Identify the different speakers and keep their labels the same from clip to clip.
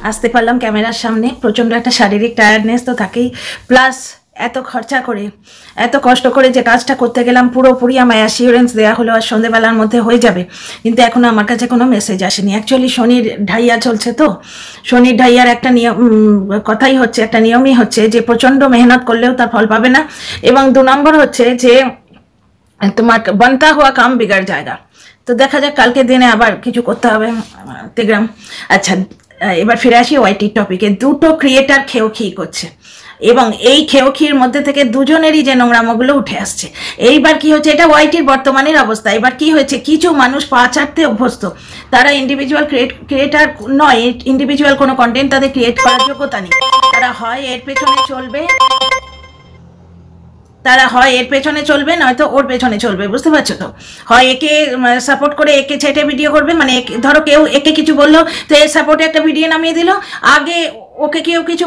Speaker 1: আসতে পারলাম ক্যামেরার সামনে। প্রচণ্ড একটা শারীরিক টায়ার্ডনেস তো থাকেই, প্লাস এত খরচা করে এত কষ্ট করে যে কাজটা করতে গেলাম পুরোপুরি আমায় অ্যাসিওরেন্স দেওয়া হলো আর সন্ধেবেলার মধ্যে হয়ে যাবে, কিন্তু এখনও আমার কাছে কোনো মেসেজ আসেনি। অ্যাকচুয়ালি শনির ঢাইয়া চলছে, তো শনির ঢাইয়ার একটা নিয়ম কথাই হচ্ছে, একটা নিয়মই হচ্ছে যে প্রচণ্ড মেহনত করলেও তার ফল পাবে না। এবং 2 নম্বর হচ্ছে যে তোমার বানতা হওয়া কাম বিগাড় জায়গা। তো দেখা যাক কালকের দিনে আবার কিছু করতে হবে তেগ্রাম। আচ্ছা, এবার ফিরে আসি ওয়াইটির টপিকে। দুটো ক্রিয়েটার খেয়েও করছে এবং এই খেয়ের মধ্যে থেকে দুজনেরই যে নোংরামোগুলো উঠে আসছে। এইবার কি হচ্ছে, এটা ওয়াইটির বর্তমানের অবস্থা। এবার কি হয়েছে, কিছু মানুষ পা চাটতে অভ্যস্ত, তারা ইন্ডিভিজুয়াল ক্রিয়েটার নয়, ইন্ডিভিজুয়াল কোনো কন্টেন্ট তাদের ক্রিয়েট করার যোগ্যতা নেই। তারা হয় এর পেছনে চলবে, নয়তো ওর পেছনে চলবে, বুঝতে পারছো তো? হয় একে সাপোর্ট করে একে ছেটে ভিডিও করবে, মানে ধরো কেউ একে কিছু বললো তো এর সাপোর্টে একটা ভিডিও নামিয়ে দিল, আগে ওকে কেউ কিছু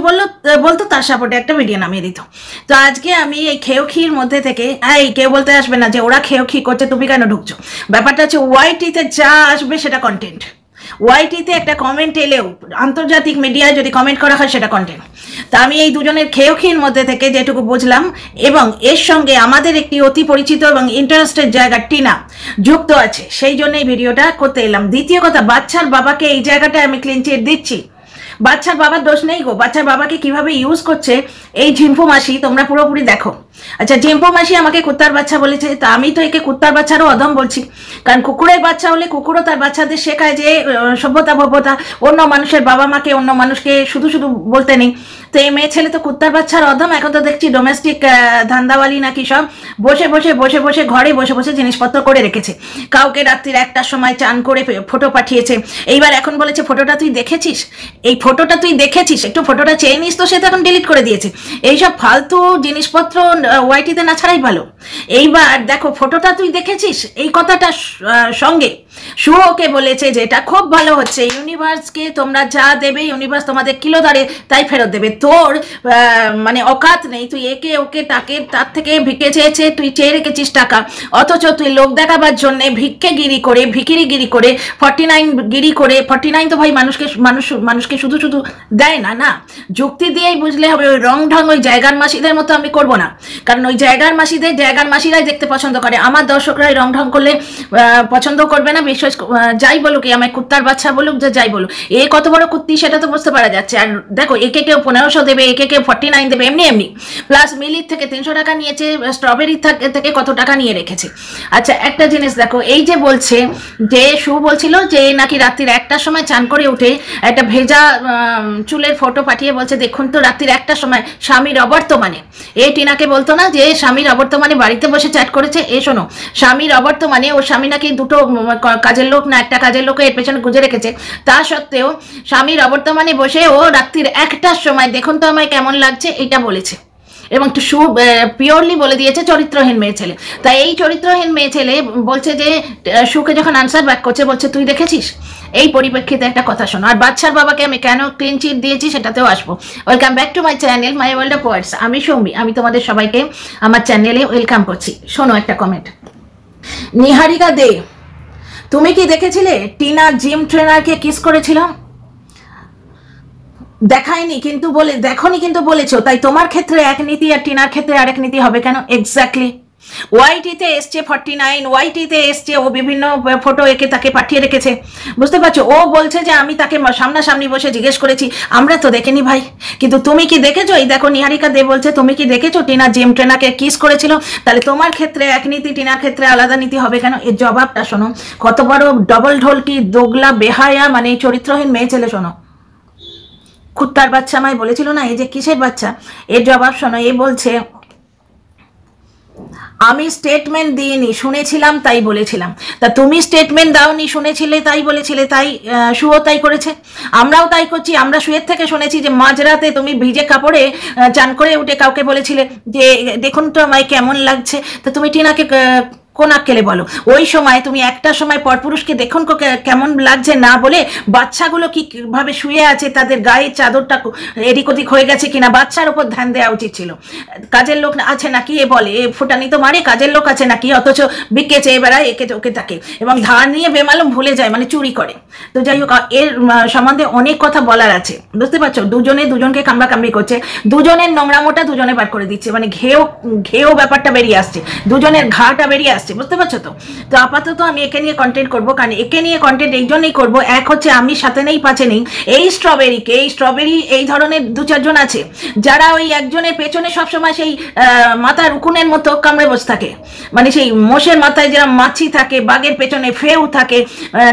Speaker 1: বলতো তার সাপোর্টে একটা ভিডিও নামিয়ে দিত। তো আজকে আমি এই খেয়ের মধ্যে থেকে, কেউ বলতে আসবে না যে ওরা খেয়ে করছে তুমি কেন ঢুকছো। ব্যাপারটা হচ্ছে ওয়াইটিতে যা আসবে সেটা কন্টেন্ট। ওয়াইটিতে একটা কমেন্ট এলেও আন্তর্জাতিক মিডিয়ায় যদি কমেন্ট করা হয় সেটা কন্টেন্ট। তা আমি এই দুজনের খেয়ের মধ্যে থেকে যেটুকু বুঝলাম, এবং এর সঙ্গে আমাদের একটি অতি পরিচিত এবং ইন্টারেস্টেড জায়গা টিনা যুক্ত আছে, সেই জন্য এই ভিডিওটা করতে এলাম। দ্বিতীয় কথা, বাচ্চার বাবাকে এই জায়গাটায় আমি ক্লিন চিট দিচ্ছি। বাচ্চার বাবার দোষ নেই গো, বাচ্চার বাবাকে কিভাবে ইউজ করছে এই ঝিম্পু মাসি, তোমরা পুরোপুরি দেখো। আচ্ছা, ঝিম্পু মাসি আমাকে কুত্তার বাচ্চা বলেছে, তা আমি তো একে কুত্তার বাচ্চারও অধম বলছি, কারণ কুকুরের বাচ্চা হলে কুকুরও তার বাচ্চাদের শেখায় যে সভ্যতা ভব্যতা, অন্য মানুষের বাবা মাকে অন্য মানুষকে শুধু শুধু বলতে নেই। তো এই মেয়ে ছেলে তো কুত্তার বাচ্চার অধম। এখন তো দেখছি ডোমেস্টিক ধান্দাওয়ালি নাকি সব বসে ঘরে বসে জিনিসপত্র করে রেখেছে। কাউকে রাত্রির 1টার সময় চান করে ফটো পাঠিয়েছে। এইবার এখন বলেছে ফটোটা তুই দেখেছিস, এই ফটোটা তুই দেখেছিস, একটু ফটোটা চেয়ে নিস, তো সে তো এখন ডিলিট করে দিয়েছে। এইসব ফালতু জিনিসপত্র ওয়াইটিতে না ছাড়াই ভালো। এইবার দেখো, ফটোটা তুই দেখেছিস, এই কথাটা সঙ্গে ওকে বলেছে যে এটা খুব ভালো হচ্ছে, ইউনিভার্সকে তোমরা যা দেবে ইউনিভার্স তোমাদের কিলো দাঁড়ে তাই ফেরত দেবে। তোর মানে অকাত নেই, তুই একে ওকে তাকে তার থেকে ভিকে চেয়েছে, তুই চেয়ে রেখেছিস টাকা, অথচ তুই লোক দেখাবার জন্য ভিক্ষেগিরি করে ভিকিরিগিরি করে 49 গিরি করে, 49 তো ভাই মানুষকে শুধু শুধু দেয় না, না যুক্তি দিয়েই বুঝলে হবে। ওই রং ঢং ওই জায়গার মাসিদের মতো আমি করবো না, কারণ ওই জায়গার মাসিরাই দেখতে পছন্দ করে, আমার দর্শকরাই রং ঢং করলে পছন্দ করবে না। বিশেষ যাই বলুক, আমায় কুত্তার বাচ্চা বলুক, যাই বলুক, এ কত বড় কুত্তি সেটা তো বুঝতে পারা যাচ্ছে। আর দেখো, একে কেউ 1500 দেবে, একে কেউ 49 দেবে, এমনি প্লাস মিলির থেকে 300 টাকা নিয়েছে, স্ট্রবেরি থেকে কত টাকা নিয়ে রেখেছে। আচ্ছা, একটা জিনিস দেখো, এই যে বলছে যে বলছিল যে নাকি রাত্রির 1টার সময় চান করে উঠে একটা ভেজা চুলের ফটো পাঠিয়ে বলছে দেখুন তো রাত্রির 1টার সময় স্বামীর অবর্তমানে। এই টিনাকে বলতো না যে স্বামীর অবর্তমানে বাড়িতে বসে চ্যাট করেছে। শোনো, স্বামীর অবর্তমানে ওর স্বামী নাকি 2টো কাজের লোক না একটা কাজের লোক এর পেছনে গুঁজে রেখেছে, তা সত্ত্বেও স্বামীর অবর্তমানে বসে ও রাত্রির 1টার সময় দেখুন তো আমায় কেমন লাগছে এটা বলেছে, এবং একটু পিওরলি বলে দিয়েছে চরিত্রহীন মেয়ে ছেলে। তাই এই চরিত্রহীন মেয়ে ছেলে বলছে যে সুকে যখন আনসার ব্যাক করছে বলছে তুই দেখেছিস। এই পরিপ্রেক্ষিতে একটা কথা শোনো। আর বাচ্চার বাবাকে আমি কেন ক্লিন চিট দিয়েছি সেটাতেও আসবো। Welcome back to my channel my world of words. আমি সৌমি, আমি তোমাদের সবাইকে আমার চ্যানেলে ওয়েলকাম করছি। শোনো একটা কমেন্ট, নিহারিকা দে, তুমি কি দেখেছিলে টিনা জিম ট্রেনারকে কিস করেছিল? দেখায়নি কিন্তু দেখনি কিন্তু বলেছো, তাই তোমার ক্ষেত্রে এক নীতি আর টিনার ক্ষেত্রে আরেক নীতি হবে কেন? এক্স্যাক্টলি ওয়াইটিতে এসছে 49, ওয়াইটিতে এসছে ও বিভিন্ন ফটো একে তাকে পাঠিয়ে রেখেছে, বুঝতে পারছো? ও বলছে যে আমি তাকে সামনাসামনি বসে জিজ্ঞেস করেছি, আমরা তো দেখিনি ভাই। কিন্তু তুমি কি দেখেছো? এই দেখো, নিহারিকা দে বলছে তুমি কি দেখেছো টিনা জিম ট্রেনারকে কিস করেছিল? তাহলে তোমার ক্ষেত্রে এক নীতি, টিনার ক্ষেত্রে আলাদা নীতি হবে কেন? এর জবাবটা শোনো, কত বড় ডবল ঢোলকি দোগলা বেহায়া, মানে চরিত্রহীন মেয়ে ছেলে। শোনো, কুত্তার বাচ্চা আমায় বলেছিল না, এই যে কিসের বাচ্চা, এর জবাব শোনো। এ বলছে আমি স্টেটমেন্ট দিইনি, শুনেছিলাম তাই বলেছিলাম। তা তুমি স্টেটমেন্ট দাওনি, শুনেছিলে তাই বলেছিলে, তাই শুও তাই করেছে, আমরাও তাই করছি। আমরা শুয়ের থেকে শুনেছি যে মাঝরাতে তুমি ভিজে কাপড়ে চান করে উঠে কাউকে বলেছিলে যে দেখুন তো আমায় কেমন লাগছে। তা তুমি টিনাকে কোন আক্কেলে বলো? ওই সময় তুমি একটা সময় পরপুরুষকে দেখুন কেমন লাগছে না বলে বাচ্চাগুলো কিভাবে শুয়ে আছে, তাদের গায়ের চাদরটা এদিক ওদিক হয়ে গেছে কিনা, বাচ্চার উপর ধ্যান দেওয়া উচিত ছিল। কাজের লোক আছে নাকি এ বলে, এ ফুটানি তো মারে, কাজের লোক আছে নাকি, অথচ বিকে চেয়ে বেড়ায় একে ওকে তাকে, এবং ধার নিয়ে বেমালুম ভুলে যায়, মানে চুরি করে। তো যাই হোক, এর সম্বন্ধে অনেক কথা বলার আছে, বুঝতে পারছো? দুজনে দুজনকে কামড়াকামড়ি করছে, দুজনের নোংরামোটা দুজনে বার করে দিচ্ছে, মানে ঘেও ব্যাপারটা বেরিয়ে আসছে, দুজনের ঘাটা বেরিয়ে আসছে, বুঝতে পারছো? তো তো আপাতত আমি একে নিয়ে কন্টেন্ট করবো, কারণ একে নিয়ে কন্টেন্ট এই জন্যই করবো, এক হচ্ছে আমি সাথে নেই পাচে নেই, এই স্ট্রবেরি এই ধরনের দু চারজন আছে যারা ওই একজনের পেছনে সবসময় সেই মাথার উকুনের মতো কামড়ে বসে থাকে, মানে সেই মোষের মাথায় যেরকম মাছি থাকে, বাঘের পেছনে ফেউ থাকে,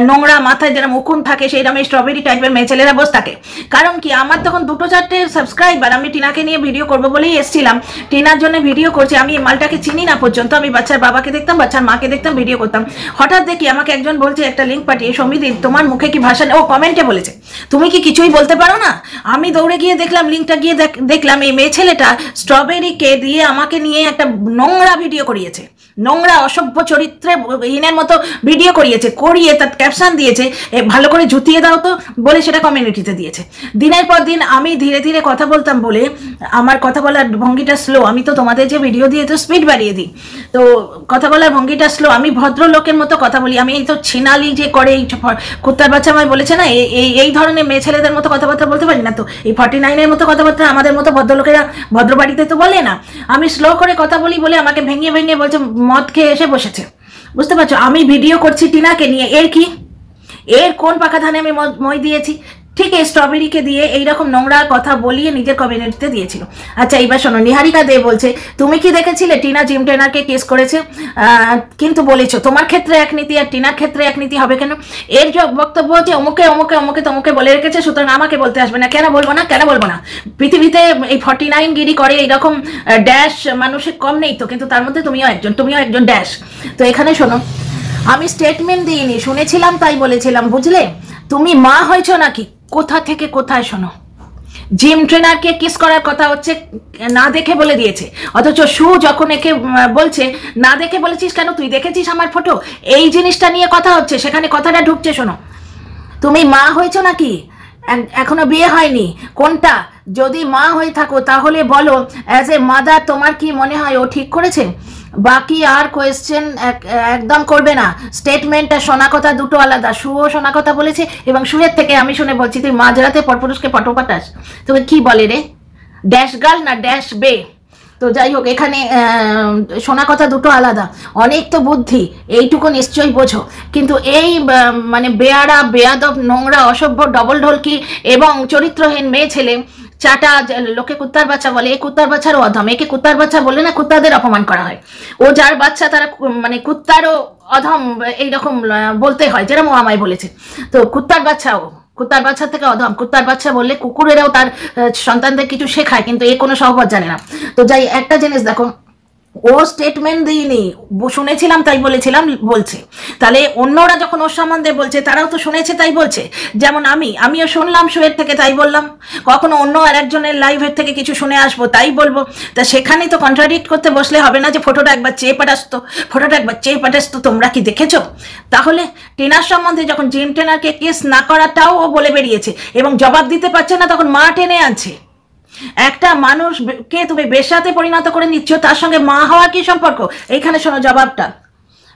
Speaker 1: নোংরা মাথায় যেরকম উকুন থাকে, সেইরকম স্ট্রবেরি টাইপের মেয়ে ছেলেরা বসে থাকে। কারণ কি, আমার তখন 2-4টে সাবস্ক্রাইবার, আমি টিনাকে নিয়ে ভিডিও করবো বলেই এসেছিলাম, টিনার জন্য ভিডিও করছি, আমি মালটাকে চিনি না পর্যন্ত, আমি বাচ্চার বাবাকে দেখতাম, বাচ্চার মাকে দেখতাম, ভিডিও করতাম। হঠাৎ দেখি আমাকে একজন বলছে, একটা লিঙ্ক পাঠিয়ে, সমিতি তোমার মুখে কি ভাষা, ও কমেন্টে বলেছে তুমি কি কিছুই বলতে পারো না? আমি দৌড়ে গিয়ে দেখলাম, লিঙ্কটা গিয়ে দেখলাম এই মেয়ে ছেলেটা স্ট্রবেরিকে দিয়ে আমাকে নিয়ে একটা নোংরা ভিডিও করিয়েছে, নোংরা অসভ্য চরিত্রে হীনের মতো ভিডিও করিয়ে তার ক্যাপশন দিয়েছে, ভালো করে জুতিয়ে দাও তো বলে সেটা কমিউনিটিতে দিয়েছে। দিনের পর দিন আমি ধীরে ধীরে কথা বলতাম বলে আমার কথা বলার ভঙ্গিটা স্লো, আমি তো তোমাদের যে ভিডিও দিয়ে তো স্পিড বাড়িয়ে দিই, তো কথা বলার ভঙ্গিটা স্লো, আমি ভদ্রলোকের মতো কথা বলি, আমি এই তো ছিনালি যে করে এই কুত্তার বাচ্চা আমায় বলেছে না, এই ধরনের মেয়ে ছেলেদের মতো কথাবার্তা বলতে পারি না, তো এই 49-এর মতো কথাবার্তা আমাদের মতো ভদ্রলোকেরা ভদ্র বাড়িতে তো বলে না। আমি স্লো করে কথা বলি বলে আমাকে ভেঙে ভেঙে বলছে মদ খেয়ে এসে বসেছে, বুঝতে পারছো? আমি ভিডিও করছি টিনাকে নিয়ে, এর কোন পাকা ধানে আমি মই দিয়েছি? ঠিক এই স্ট্রবেরিকে দিয়ে এইরকম নোংরা কথা বলিয়ে নিজের কমিউনিটিতে দিয়েছিল। আচ্ছা, এইবার শোনো, নিহারিকা দে বলছে, তুমি কি দেখেছিলে টিনা জিম ট্রেনারকে কেস করেছে, কিন্তু বলেছো তোমার ক্ষেত্রে এক নীতি আর টিনার ক্ষেত্রে এক নীতি হবে কেন? এর বক্তব্য হচ্ছে অমুকে বলে রেখেছে, সুতরাং আমাকে বলতে আসবে না। কেন বলবো না? পৃথিবীতে এই 49 গিরি করে এইরকম ড্যাশ মানুষের কম নেই তো, কিন্তু তার মধ্যে তুমিও একজন ড্যাশ। তো এখানে শোনো, আমি স্টেটমেন্ট দিইনি, শুনেছিলাম তাই বলেছিলাম, বুঝলে? তুমি মা হয়েছো নাকি? কোথা থেকে কোথায় শোনো, জিম ট্রেনারকে কিস করার কথা হচ্ছে না দেখে বলে দিয়েছে, অথচ সু যখন একে বলছে না দেখে বলেছিস কেন, তুই দেখেছিস আমার ফটো, এই জিনিসটা নিয়ে কথা হচ্ছে, সেখানে কথাটা ঢুকছে। শোনো, তুমি মা হয়েছো নাকি? এখনো বিয়ে হয়নি, কোনটা? যদি মা হয়ে থাকো তাহলে বলো, অ্যাজ এ মাদার তোমার কি মনে হয় ও ঠিক করেছে? বাকি আর কোয়েশ্চেন একদম করবে না। স্টেটমেন্টটা শোনা কথা দুটো আলাদা, সুও শোনা কথা বলেছে এবং সুরের থেকে আমি শুনে বলছি, তুই মাঝরাতে পরপুরুষকে ফটো পাঠাস, তুমি কি বলে রে, ড্যাশ গার্ল না ড্যাশ বে? তো যাই হোক, এখানে শোনা কথা দুটো আলাদা, অনেক তো বুদ্ধি, এইটুকু নিশ্চয়ই বোঝো, কিন্তু এই মানে বেয়ারা বেয়াদব নোংরা অসভ্য ডবল ঢোলকি এবং চরিত্রহীন মেয়ে ছেলে চাটা লোকে কুত্তার বাচ্চা বলে, এই কুত্তার বাচ্চারও অধম, একে কুত্তার বাচ্চা বলে না, কুত্তাদের অপমান করা হয়, ও যার বাচ্চা তারা মানে কুত্তারও অধম এইরকম বলতে হয়, যেরকম ও আমায় বলেছে। তো কুত্তার বাচ্চা থেকে অধম, কুত্তার বাচ্চা বললে কুকুরেরাও তার সন্তানদের কিছু শেখায়, কিন্তু এ কোনো সহবত জানে না। তো যাই, একটা জিনিস দেখো, ও স্টেটমেন্ট দিইনি, শুনেছিলাম তাই বলছে, তাহলে অন্যরা যখন ওর সম্বন্ধে বলছে তারাও তো শুনেছে তাই বলছে, যেমন আমিও শুনলাম শোয়ের থেকে তাই বললাম, কখনো অন্য আর একজনের লাইভের থেকে কিছু শুনে আসবো তাই বলবো, তা সেখানেই তো কন্ট্রাডিক্ট করতে বসলে হবে না যে ফটোটা একবার চেয়ে পাঠাসতো, তোমরা কি দেখেছো? তাহলে টিনার সম্বন্ধে যখন জিম ট্রেনারকে কেস না করাটাও ও বলে বেরিয়েছে এবং জবাব দিতে পারছে না, তখন মা টেনে আনছে। একটা মানুষকে তুমি বেশ্যাতে পরিণত করে নিচ্ছ, তার সঙ্গে মা হওয়ার কি সম্পর্ক? এইখানে শোনো জবাবটা,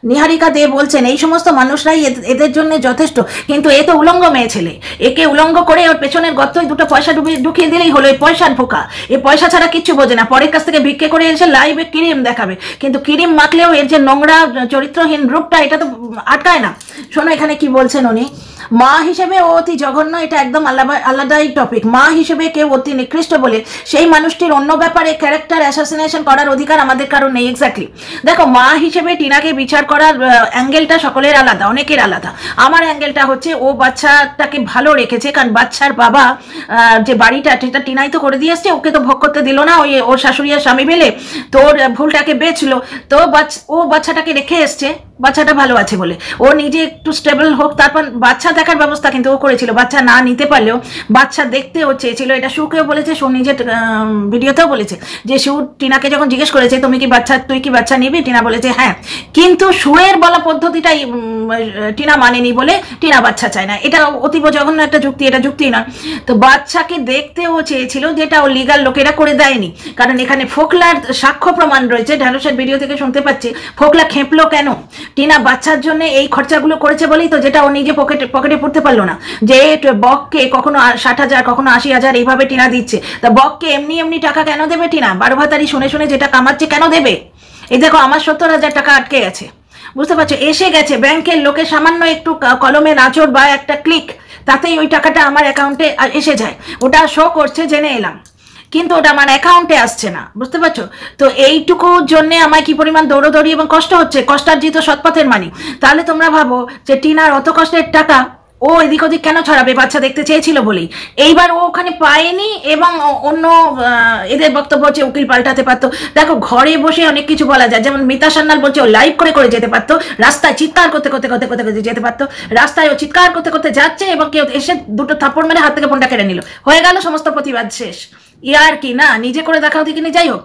Speaker 1: নিহারিকা দে বলছেন এই সমস্ত মানুষরাই এদের জন্য যথেষ্ট, কিন্তু এ তো উলঙ্গ মেয়ে ছেলে, একে উলঙ্গ করে ওর পেছনের গর্তই দুটো পয়সা ঢুকিয়ে দিলেই হলো, এই পয়সার ফোকা, এ পয়সা ছাড়া কিচ্ছু বোঝে না, পরের কাছ থেকে ভিক্ষে করে এসে লাইভে ক্রিম দেখাবে, কিন্তু ক্রিম মাখলেও এর যে নোংরা চরিত্রহীন রূপটা এটা তো আটকায় না। শোনো এখানে কি বলছেন উনি, মা হিসেবে ও অতি জঘন্য, এটা একদম আলাদাই টপিক, মা হিসেবে কেউ অতি নিকৃষ্ট বলে সেই মানুষটির অন্য ব্যাপারে ক্যারেক্টার অ্যাসাসিনেশন করার অধিকার আমাদের কারণ নেই। এক্স্যাক্টলি, দেখো, মা হিসেবে টিনাকে বিচার করার অ্যাঙ্গেলটা সকলের আলাদা, অনেকের আলাদা। আমার অ্যাঙ্গেলটা হচ্ছে ও বাচ্চাটাকে ভালো রেখেছে, কারণ বাচ্চার বাবা যে বাড়িটা সেটা টিনাই তো করে দিয়ে আসছে, ওকে তো ভোগ করতে দিল না, ওর শাশুড়ি আর স্বামী মিলে তোর ভুলটাকে বেচলো, তো ও বাচ্চাটাকে রেখে এসছে, বাচ্চাটা ভালো আছে বলে, ও নিজে একটু স্টেবল হোক, তারপর বাচ্চা দেখার ব্যবস্থা কিন্তু ও করেছিল। বাচ্চা না নিতে পারলেও বাচ্চা দেখতে ও চেয়েছিল, এটা সুকেও বলেছে, সু নিজের ভিডিওতেও বলেছে যে সু টিনাকে যখন জিজ্ঞেস করেছে তুই কি বাচ্চা নিবি, টিনা বলেছে হ্যাঁ, কিন্তু সুয়ের বলা পদ্ধতিটাই টিনা মানেনি বলে টিনা বাচ্চা চায় না। এটা অতীব জঘন্য একটা যুক্তি, এটা যুক্তি না। তো বাচ্চাকে দেখতে ও চেয়েছিল, যেটা ও লিগাল লোকেরা করে দেয়নি, কারণ এখানে ফোকলার সাক্ষ্য প্রমাণ রয়েছে, ঢ্যাঁড়সের ভিডিও থেকে শুনতে পাচ্ছি ফোকলা খেপলো কেন, টিনা বাচ্চার জন্য এই খরচাগুলো করেছে বলেই তো, যেটা ও নিজে পকেটে পড়তে পারলো না। যে বককে কখনো 60,000 কখনো 80,000 এইভাবে টিনা দিচ্ছে, তা বককে এমনি টাকা কেন দেবে টিনা? 12 ভাতারি শুনে যেটা কামাচ্ছে কেন দেবে? এই দেখো আমার 70,000 টাকা আটকে গেছে, বুঝতে পারছো, এসে গেছে ব্যাংকের লোকে সামান্য একটু কলমে নাচড় বা একটা ক্লিক, তাতেই ওই টাকাটা আমার অ্যাকাউন্টে এসে যায়। ওটা শো করছে, জেনে এলাম, কিন্তু ওটা আমার অ্যাকাউন্টে আসছে না, বুঝতে পারছো? তো এইটুকুর জন্য আমার কি পরিমাণ দৌড়োদৌড়ি এবং কষ্ট হচ্ছে, কষ্টার্জিত সৎপথের মানি। তাহলে তোমরা ভাবো যে টিনার অত কষ্টের টাকা ও এদিক ওদিক কেন ছড়াবে? বাচ্চা দেখতে চেয়েছিল বলেই। এইবার ও ওখানে পায়নি, এবং অন্য এদের বক্তব্য হচ্ছে উকিল পাল্টাতে পারতো। দেখো ঘরে বসে অনেক কিছু বলা যায়, যেমন মিতা সান্যাল বলছে ও লাইভ করে যেতে পারতো, রাস্তায় চিৎকার করতে যেতে পারতো, রাস্তায় ও চিৎকার করতে যাচ্ছে এবং কেউ এসে দুটো থাপ্পড় মেরে হাত থেকে ফোনটা কেড়ে নিল, হয়ে গেল সমস্ত প্রতিবাদ শেষ। ইয়ার কি না, নিজে করে দেখাও দেখিনি। যাই হোক,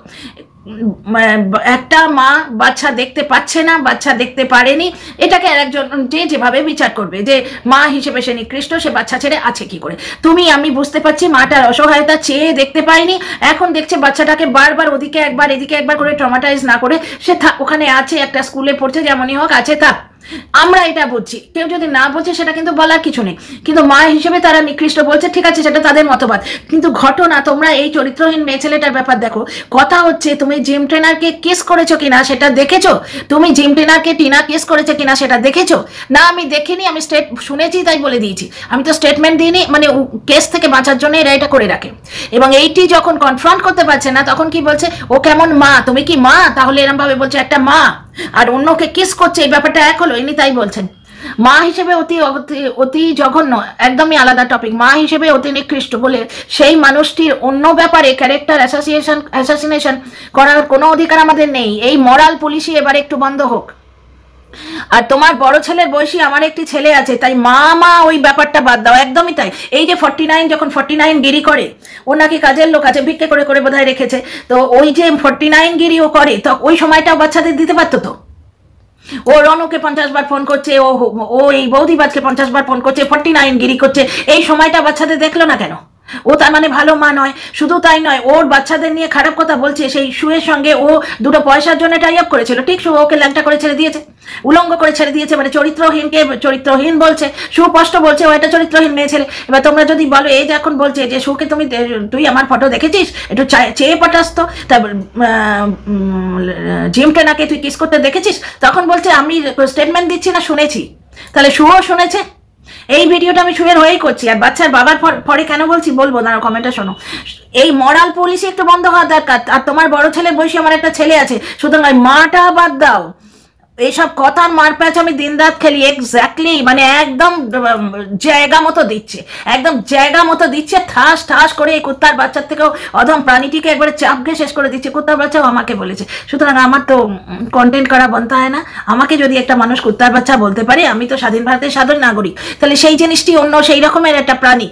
Speaker 1: একটা মা বাচ্চা দেখতে পাচ্ছে না, বাচ্চা দেখতে পারেনি, এটাকে একজন যেভাবে বিচার করবে যে মা হিসেবে সে নিকৃষ্ট, সে বাচ্চা ছেড়ে আছে কি করে। আমি বুঝতে পারছি মাটার অসহায়তা, চেয়ে দেখতে পাইনি, এখন দেখছে বাচ্চাটাকে বারবার ওদিকে একবার এদিকে একবার করে ট্রমাটাইজ না করে সে ওখানে আছে, একটা স্কুলে পড়ছে, যেমনই হোক আছে, থাক। আমরা এটা বুঝছি, কেউ যদি না বলছে সেটা কিন্তু বলার কিছু নেই, কিন্তু মা হিসেবে তারা নিকৃষ্ট বলছে, ঠিক আছে, সেটা তাদের মতবাদ। কিন্তু ঘটনা, তোমরা এই চরিত্রহীন মেয়ে ছেলেটার ব্যাপার দেখো। কথা হচ্ছে তুমি জিম ট্রেনারকে কেস করেছো কিনা সেটা দেখেছো? তুমি জিম ট্রেনারকে টিনা কেস করেছে কিনা সেটা দেখেছো? না, আমি দেখিনি, আমি শুনেছি তাই বলে দিয়েছি, আমি তো স্টেটমেন্ট দিইনি। মানে কেস থেকে বাঁচার জন্য এরা এটা করে রাখে। এবং এইটি যখন কনফ্রন্ট করতে পারছে না, তখন কি বলছে, ও কেমন মা, তুমি কি মা? তাহলে এরম ভাবে বলছে একটা মা আর অন্যকে কিস করছে, এই ব্যাপারটা এক হলো, ইনি তাই বলছেন। মা হিসেবে অতি জঘন্য, একদমই আলাদা টপিক। মা হিসেবে অতি নিকৃষ্ট বলে সেই মানুষটির অন্য ব্যাপারে ক্যারেক্টার অ্যাসাসিনেশন করার কোনো অধিকার আমাদের নেই। এই মরাল পুলিশই এবার একটু বন্ধ হোক। আর তোমার বড় ছেলের বয়সী আমার একটি ছেলে আছে, তাই মা ওই ব্যাপারটা বাদ দাও, একদমই তাই। এই যে 49 যখন 49 গিরি করে, ও নাকি কাজের লোক আছে, ভিক্ষে করে বোধহয় রেখেছে, তো ওই যে 49 গিরি ও করে, তো ওই সময়টাও বাচ্চাদের দিতে পারতো তো। ও রনুকে 50 বার ফোন করছে, ও এই বৌদিবাজকে 50 বার ফোন করছে, 49 গিরি করছে, এই সময়টা বাচ্চাদের দেখলো না কেন? ও তার মানে ভালো মা নয়। শুধু তাই নয়, ওর বাচ্চাদের নিয়ে খারাপ কথা বলছে, সেই সুয়ের সঙ্গে ও দুটো পয়সার জন্য টাই আপ করেছিল, ঠিক, সু ওকে ল্যাংটা করে ছেড়ে দিয়েছে, উলঙ্গ করে ছেড়ে দিয়েছে, মানে চরিত্রহীনকে চরিত্রহীন বলছে, সুস্পষ্ট বলছে ও একটা চরিত্রহীন মেয়ে ছেলে। এবার তোমরা যদি বলো, এই যে এখন বলছে যে সুকে তুই আমার ফটো দেখেছিস, একটু চেয়ে পটাস তো, তারপর জিম ট্রেনাকে তুই কিস করতে দেখেছিস, তখন বলছে আমি স্টেটমেন্ট দিচ্ছি না, শুনেছি। তাহলে সুও শুনেছে। এই ভিডিওটা আমি সুয়ের হয়েই করছি, আর বাচ্চার বাবার পরে কেন বলবো না, কমেন্টটা শোনো। এই মরাল পুলিশে একটু বন্ধ হওয়া দরকার। আর তোমার বড় ছেলের বয়সী আমার একটা ছেলে আছে, সুতরাং মাটা বাদ দাও, এইসব কথার মারপ্যাচ আমি দিন রাত খেলি। এক্স্যাক্টলি, মানে একদম জায়গা মতো দিচ্ছে, একদম জায়গা মতো দিচ্ছে, ঠাস করে এই কুত্তার বাচ্চার থেকেও অধম প্রাণীটিকে একবারে চাপকে শেষ করে দিচ্ছে। কুত্তার বাচ্চাও আমাকে বলেছে, সুতরাং আমার তো কন্টেন্ট করা বন্ধ হয় না। আমাকে যদি একটা মানুষ কুত্তার বাচ্চা বলতে পারে, আমি তো স্বাধীন ভারতের সাধারণ নাগরিক, তাহলে সেই জিনিসটি অন্য সেই রকমের একটা প্রাণী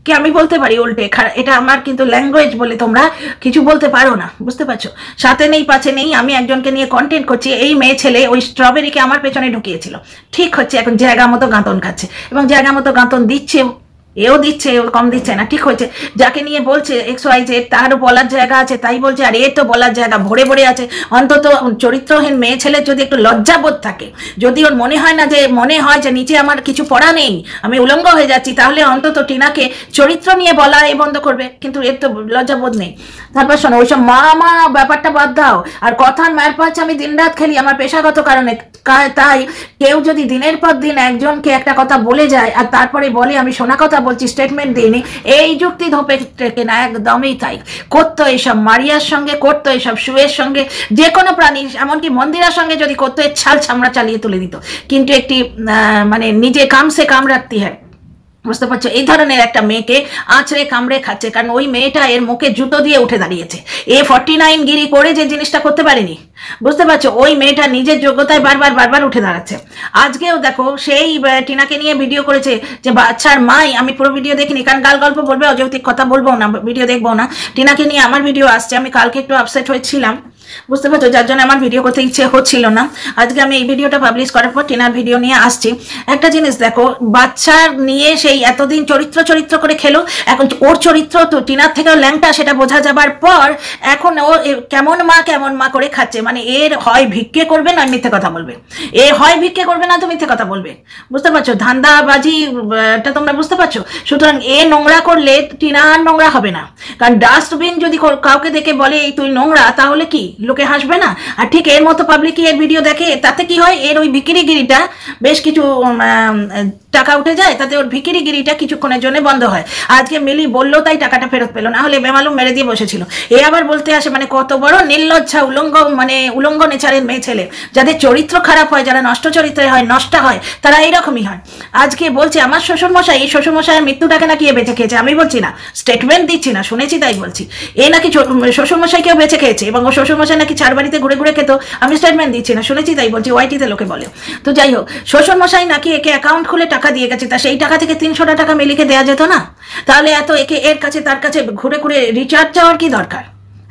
Speaker 1: কি আমি বলতে পারি উল্টে? এটা আমার কিন্তু ল্যাঙ্গুয়েজ বলে তোমরা কিছু বলতে পারো না, বুঝতে পারছো? সাথে নেই পাছে নেই, আমি একজনকে নিয়ে কন্টেন্ট করছি, এই মেয়ে ছেলে ওই স্ট্রবেরিকে আমার পেছনে ঢুকিয়েছিল, ঠিক হচ্ছে, এখন জায়গা মতো গাঁতন খাচ্ছে এবং জায়গা মতো গাঁতন দিচ্ছেও, এও দিচ্ছে, ও কম দিচ্ছে না, ঠিক হয়েছে। যাকে নিয়ে বলছে XYZ, তারও বলার জায়গা আছে, তাই বলছে, আর এ তো বলার জায়গা ভরে আছে। অন্তত চরিত্রহীন মেয়ে ছেলের যদি একটু লজ্জাবোধ থাকে, যদি ওর মনে হয় যে নিচে আমার কিছু পড়া নেই, আমি উলঙ্গ হয়ে যাচ্ছি, তাহলে অন্তত টিনাকে চরিত্র নিয়ে বলা এ বন্ধ করবে, কিন্তু এর তো লজ্জাবোধ নেই। তারপর শোনো, ওইসব মা ব্যাপারটা বাদ দাও। আর কথার মায়ের পাচ্ছে আমি দিন রাত খেলি আমার পেশাগত কারণে, তাই কেউ যদি দিনের পর দিন একজনকে একটা কথা বলে যায় আর তারপরে বলে আমি শোনা কথা বলছি, স্টেটমেন্ট দিইনি, এই যুক্তি ধোপে টেকে না, একদমই তাই। করতো এইসব মারিয়ার সঙ্গে, করতো এইসব সুয়ের সঙ্গে, যে কোনো প্রাণী, এমনকি মন্দিরার সঙ্গে যদি করতো, এর ছাল চামড়া চালিয়ে তুলে দিত। কিন্তু একটি মানে নিজে কামসে কাম রাখতে হয়, বুঝতে পারছো? এই ধরনের একটা মেয়েকে আঁচড়ে কামড়ে খাচ্ছে, কারণ ওই মেয়েটা এর মুখে জুতো দিয়ে উঠে দাঁড়িয়েছে। এ 49 গিরি করে যে জিনিসটা করতে পারেনি, বুঝতে পারছো, ওই মেয়েটা নিজের যোগ্যতায় বারবার বারবার উঠে দাঁড়াচ্ছে। আজকেও দেখো সেই টিনাকে নিয়ে ভিডিও করেছে যে বাচ্চার মাই, আমি পুরো ভিডিও দেখিনি কারণ গাল গল্প বলবে, অযৌক্তিক কথা বলবো না, ভিডিও দেখবো না। টিনাকে নিয়ে আমার ভিডিও আসছে, আমি কালকে একটু আপসেট হয়েছিলাম, বুঝতে পারছো, যার জন্য আমার ভিডিও করতে ইচ্ছে হচ্ছিল না। আজকে আমি এই ভিডিওটা পাবলিশ করার পর টিনার ভিডিও নিয়ে আসছি। একটা জিনিস দেখো, বাচ্চার নিয়ে সেই এতদিন চরিত্র করে খেলো, এখন ওর চরিত্র তো টিনার থেকেও ল্যাংটা, সেটা বোঝা যাবার পর এখন ও কেমন মা করে খাচ্ছে। মানে এর হয় ভিক্ষে করবে না মিথ্যে কথা বলবে, এ হয় ভিক্ষে করবে না তো মিথ্যে কথা বলবে, বুঝতে পারছো, ধান্দাবাজি টা তোমরা বুঝতে পারছো। সুতরাং এ নোংরা করলে টিনা আর নোংরা হবে না, কারণ ডাস্টবিন যদি কাউকে দেখে বলে তুই নোংরা, তাহলে কি লোকে হাসবে না? আর ঠিক এর মতো পাবলিকই এর ভিডিও দেখে, তাতে কি হয়, এর ওই ভিকিরিগিরিটা বেশ কিছু টাকা উঠে যায়, তাতে ওর ভিকিরিগিরিটা কিছুক্ষণের জন্য বন্ধ হয়। আজকে মিলি বললো তাই টাকাটা ফেরত পেলো, না হলে বেমালুম মেরে দিয়ে বসেছিল। এ আবার বলতে আসে, মানে কত বড় নির্লজ্জা উলঙ্গ নেচারের মেয়ে ছেলে, যাদের চরিত্র খারাপ হয়, যারা নষ্ট চরিত্রে হয়, নষ্ট হয়, তারা এইরকমই হয়। আজকে বলছে আমার শ্বশুরমশাই, এই শ্বশুরমশাইয়ের মৃত্যুটাকে নাকি এ বেঁচে খেয়েছে। আমি বলছি না, স্টেটমেন্ট দিচ্ছি না, শুনেছি তাই বলছি। এ নাকি শ্বশুরমশাইকেও বেঁচে খেয়েছে এবং ও শ্বশুরমশাই নাকি চার বাড়িতে ঘুরে ঘুরে খেত। আমি স্টেটমেন্ট দিচ্ছি না, শুনেছি তাই বলছি, ওয়াইটিতে লোকে বলে। তো যাই হোক, শ্বশুরমশাই নাকি একে অ্যাকাউন্ট খুলে টাকা দিয়ে গেছে, তা সেই টাকা থেকে 300 টাকা মিলিকে দেওয়া যেত না? তাহলে এত একে এর কাছে তার কাছে ঘুরে ঘুরে রিচার্জ চাওয়ার কি দরকার?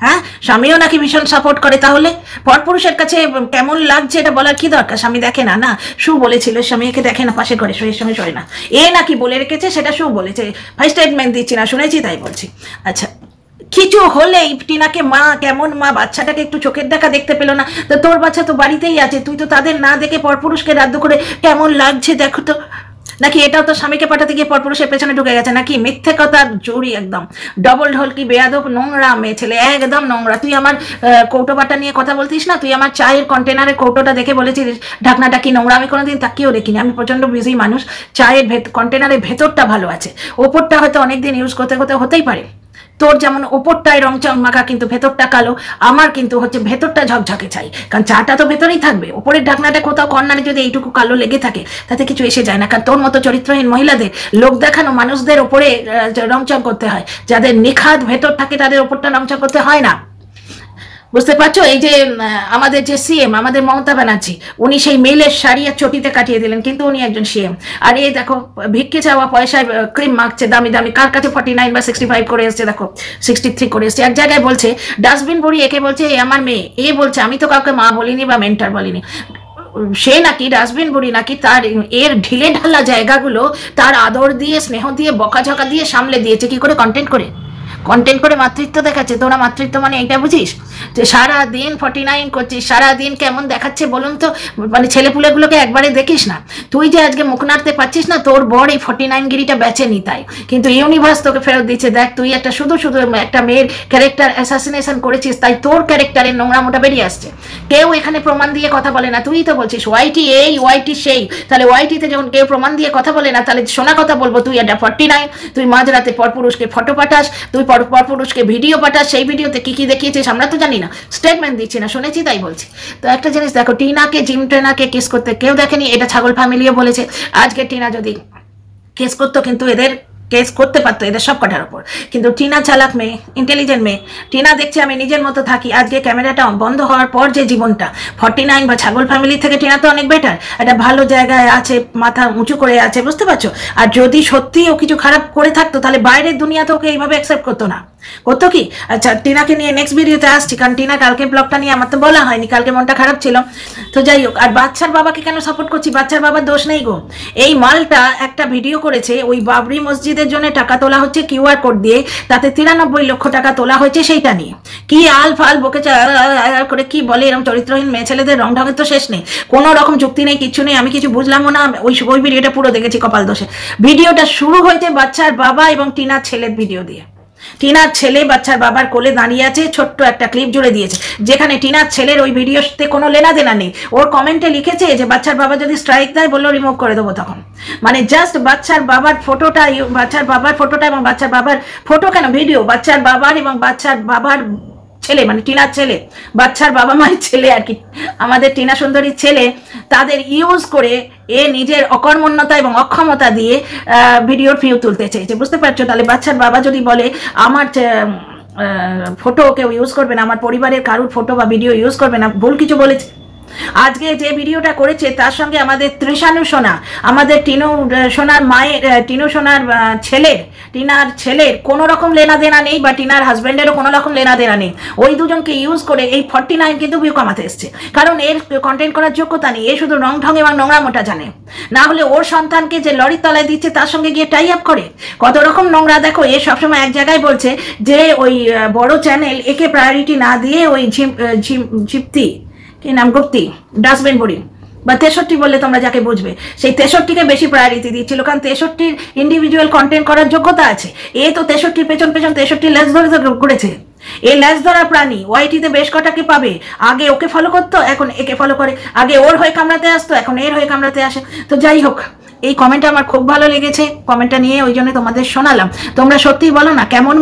Speaker 1: হ্যাঁ, স্বামীও নাকি ভীষণ সাপোর্ট করে, তাহলে পরপুরুষের কাছে কেমন লাগছে এটা বলার কি দরকার? স্বামী দেখে না, না সু বলেছিল স্বামী একে দেখে না, পাশে ঘরে শোয়ের সঙ্গে শোয় না, এ নাকি বলে রেখেছে, সেটা সু বলেছে। ভাই স্টেটমেন্ট দিচ্ছি না, শুনেছি তাই বলছি। আচ্ছা, কিছু হলেই টিনাকে মা কেমন মা, বাচ্চাটাকে একটু চোখের দেখা দেখতে পেলো না? তো তোর বাচ্চা তো বাড়িতেই আছে, তুই তো তাদের না দেখে পরপুরুষকে রাদ্দ করে কেমন লাগছে দেখো তো। নাকি এটাও তো স্বামীকে পাঠাতে গিয়ে পরপুরুষের পেছনে ঢুকে গেছে নাকি? মিথ্যে কথা জুড়ি একদম ডবল ঢোলকি বেয়াদব নোংরা মেয়ে ছেলে, একদম নোংরা। তুই আমার কৌটো বাটা নিয়ে কথা বলতিস না, তুই আমার চায়ের কন্টেনারের কৌটোটা দেখে বলেছিস ঢাকনাটা কি নোংরা, আমি কোনোদিন তাকিয়েও দেখিনি। আমি প্রচন্ড বিজি মানুষ, চায়ের কন্টেনারের ভেতরটা ভালো আছে, ওপরটা হয়তো অনেকদিন ইউজ করতে করতে হতেই পারে। তোর যেমন ওপরটায় রং চকমাকা কিন্তু ভেতরটা কালো, আমার কিন্তু হচ্ছে ভেতরটা ঝকঝকে চাই, কারণ চাটা তো ভেতরেই থাকবে, ওপরের ঢাকনাটা কোথাও কর্নারে যদি এইটুকু কালো লেগে থাকে তাতে কিছু এসে যায় না। কারণ তোর মতো চরিত্রহীন মহিলাদের, লোক দেখানো মানুষদের ওপরে রংচক করতে হয়, যাদের নিখাদ ভেতর থাকে তাদের ওপরটা রংচক করতে হয় না, বুঝতে পারছো। এই যে আমাদের যে সিএম, আমাদের মমতা ব্যানার্জি, উনি সেই মেলের শাড়ি আর চটিতে কাটিয়ে দিলেন, কিন্তু উনি একজন সিএম। আর এই দেখো ভিক্ষে চাওয়া পয়সায় ক্রিম মাখছে দামি দামি, কার কাছে 49 বা 65 করে এসছে, দেখো 63 করে এসছে। এক জায়গায় বলছে ডাস্টবিন বুড়ি, একে বলছে এ আমার মেয়ে, এ বলছে আমি তো কাউকে মা বলিনি বা মেন্টার বলিনি। সে নাকি ডাস্টবিন বুড়ি নাকি তার এর ঢিলে ঢালা জায়গাগুলো তার আদর দিয়ে, স্নেহ দিয়ে, বকাঝকা দিয়ে সামলে দিয়েছে। কি করে? কন্টেন্ট করে মাতৃত্ব দেখাচ্ছে। তোরা মাতৃত্ব মানে এইটা বুঝিস? যে সারাদিন 49 করছিস, সারাদিন কেমন দেখাচ্ছে বলুন তো, মানে ছেলেপুলেগুলোকে একবারে দেখিস না। তুই যে আজকে মুখ নাড়তে পারছিস না, তোর বর এই 49 গিরিটা বেচেনি তাই, কিন্তু ইউনিভার্স তোকে ফেরত দিচ্ছে। দেখ, তুই একটা শুধু একটা মেয়ের ক্যারেক্টার অ্যাসাসিনেশন করেছিস, তাই তোর ক্যারেক্টারের নোংরামোটা বেরিয়ে আসছে। কেউ এখানে প্রমাণ দিয়ে কথা বলে না, তুই তো বলছিস ওয়াইটি এই ওয়াইটি সেই। তাহলে ওয়াইটিতে যখন কেউ প্রমাণ দিয়ে কথা বলে না, তাহলে শোনা কথা বলবো তুই একটা 49, তুই মাঝরাতে পরপুরুষকে ফটো পাঠাস, তুই পরপুরুষকে ভিডিও পাঠাস, সেই ভিডিওতে কি কি দেখিয়েছিস আমরা তো জানি না, স্টেটমেন্ট দিচ্ছি না, শুনেছি তাই বলছি। তো একটা জিনিস দেখো, টিনাকে জিম ট্রেনারকে কেস করতে কেউ দেখেনি, এটা ছাগল ফ্যামিলিও বলেছে। আজকে টিনা যদি কেস করতো, কিন্তু এদের কেস করতে পারতো এদের সব কটার ওপর, কিন্তু টিনা চালাক মেয়ে, ইন্টেলিজেন্ট মেয়ে। টিনা দেখছে আমি নিজের মতো থাকি। আজকে ক্যামেরাটা বন্ধ হওয়ার পর যে জীবনটা 49 বা ছাগল ফ্যামিলি থেকে টিনা তো অনেক বেটার, একটা ভালো জায়গায় আছে, মাথা উঁচু করে আছে, বুঝতে পারছো। আর যদি সত্যি ও কিছু খারাপ করে থাকতো, তাহলে বাইরের দুনিয়া তো ওকে এইভাবে অ্যাকসেপ্ট করতো না, করতো কি? আচ্ছা, টিনাকে নিয়ে নেক্সট ভিডিওতে আসছি, কারণ টিনা কালকে ব্লগটা নিয়ে আমার তো বলা হয়নি, কালকে মনটা খারাপ ছিল। তো যাই হোক, আর বাচ্চার বাবাকে কেন সাপোর্ট করছি? বাচ্চার বাবার দোষ নেই গো। এই মালটা একটা ভিডিও করেছে, ওই বাবরি মসজিদের জন্য টাকা তোলা হচ্ছে কিউআর কোড দিয়ে, তাতে 93 লক্ষ টাকা তোলা হয়েছে, সেইটা নিয়ে কি আল ফাল বকে করে কি বলে, এরকম চরিত্রহীন মেয়ে ছেলেদের রং ঢঙের তো শেষ নেই, কোনো রকম যুক্তি নেই, কিচ্ছু নেই। আমি কিছু বুঝলামও না, ওই ভিডিওটা পুরো দেখেছি কপাল দোষে। ভিডিওটা শুরু হয়েছে বাচ্চার বাবা এবং টিনার ছেলের ভিডিও দিয়ে। টিনার ছেলে বাচ্চার বাবার কোলে দাঁড়িয়ে আছে, ছোট্ট একটা ক্লিপ জুড়ে দিয়েছে, যেখানে টিনার ছেলের ওই ভিডিওতে কোনো লেনা দেনা নেই। ওর কমেন্টে লিখেছে যে বাচ্চার বাবা যদি স্ট্রাইক দেয় বললো রিমুভ করে দেবো তখন। মানে জাস্ট বাচ্চার বাবার ফটোটা এবং বাচ্চার বাবার ফটো কেন, ভিডিও বাচ্চার বাবার এবং বাচ্চার বাবার ছেলে, মানে টিনার ছেলে, বাচ্চার বাবা মায়ের ছেলে আর কি, আমাদের টিনা সুন্দরীর ছেলে, তাদের ইউজ করে এ নিজের অকর্মণ্যতা এবং অক্ষমতা দিয়ে ভিডিওর ভিউ তুলতে চেয়েছে, বুঝতে পারছো। তাহলে বাচ্চার বাবা যদি বলে আমার ফটো কেউ ইউজ করবে না, আমার পরিবারের কারুর ফটো বা ভিডিও ইউজ করবে না, ভুল কিছু বলেছে? আজকে যে ভিডিওটা করেছে তার সঙ্গে আমাদের তৃষানু সোনা, আমাদের টিনু সোনার মায়ের, টিনু সোনার টিনার ছেলের কোনো রকম লেনা দেনা নেই, বা টিনার হাজব্যান্ডেরও কোনো রকম লেনা দেনা নেই। ওই দুজনকে ইউজ করে এই 49 কিন্তু ভিউ কমাতে এসছে, কারণ এর কন্টেন্ট করার যোগ্যতা নেই, এ শুধু রং ঢং এবং নোংরামোটা জানে। না হলে ওর সন্তানকে যে লরির তলায় দিচ্ছে তার সঙ্গে গিয়ে টাই আপ করে কত রকম নোংরা। দেখো, এ সবসময় এক জায়গায় বলছে যে ওই বড় চ্যানেল একে প্রায়োরিটি না দিয়ে ওই ঝিপ্তি, কি নাম, গুপ্তি, ডাস্টবিন বুড়ি বা 63 বললে তোমরা যাকে বুঝবে, সেই 63কে বেশি প্রায়োরিটি দিচ্ছিল, কারণ 63-র ইন্ডিভিজুয়াল কন্টেন্ট করার যোগ্যতা আছে। এ তো 63-র পেছন 63 লেজ ধরে ঘুরেছে। এই ল্যাস ধরা প্রাণী ওয়াইটিতে বেশ কটাকে পাবে, আগে ওকে ফলো করতো, এখন একে ফলো করে, আগে ওর হয়ে কামড়াতে আসতো, এখন এর হয়ে কামড়াতে আসে। তো যাই হোক, এই কমেন্টটা আমার খুব ভালো লেগেছে, কমেন্টটা নিয়ে ওই জন্য তোমাদের শোনালাম। তোমরা সত্যিই বলো না, কেমন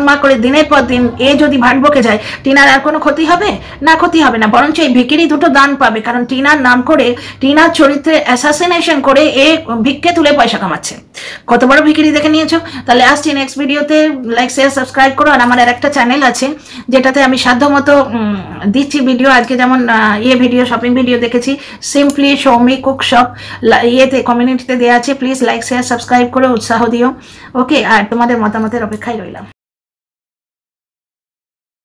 Speaker 1: মা করে দিনের পর দিন এ যদি ভাট বকে যায়, টিনার আর কোনো ক্ষতি হবে না? ক্ষতি হবে না, বরঞ্চ এই ভিকিরি দুটো দান পাবে, কারণ টিনার নাম করে, টিনার চরিত্রে অ্যাসাসিনেশন করে এ ভিক্ষে তুলে পয়সা কামাচ্ছে। কত বড় ভিকিরি দেখে নিয়েছো? তাহলে আসছি নেক্সট ভিডিওতে। লাইক, শেয়ার, সাবস্ক্রাইব করো। আর আমার আর একটা চ্যানেল আছে যেটাতে আমি সাধ্যমতো দিচ্ছি ভিডিও। আজকে যেমন ভিডিও, শপিং ভিডিও দেখেছি, সিম্পলি সৌমি কুক শপ, ইয়েতে কমিউনিটিতে দেওয়া আছে। প্লিজ লাইক, শেয়ার, সাবস্ক্রাইব করে উৎসাহ দিও। ওকে, আর তোমাদের মতামতের অপেক্ষায় রইলাম।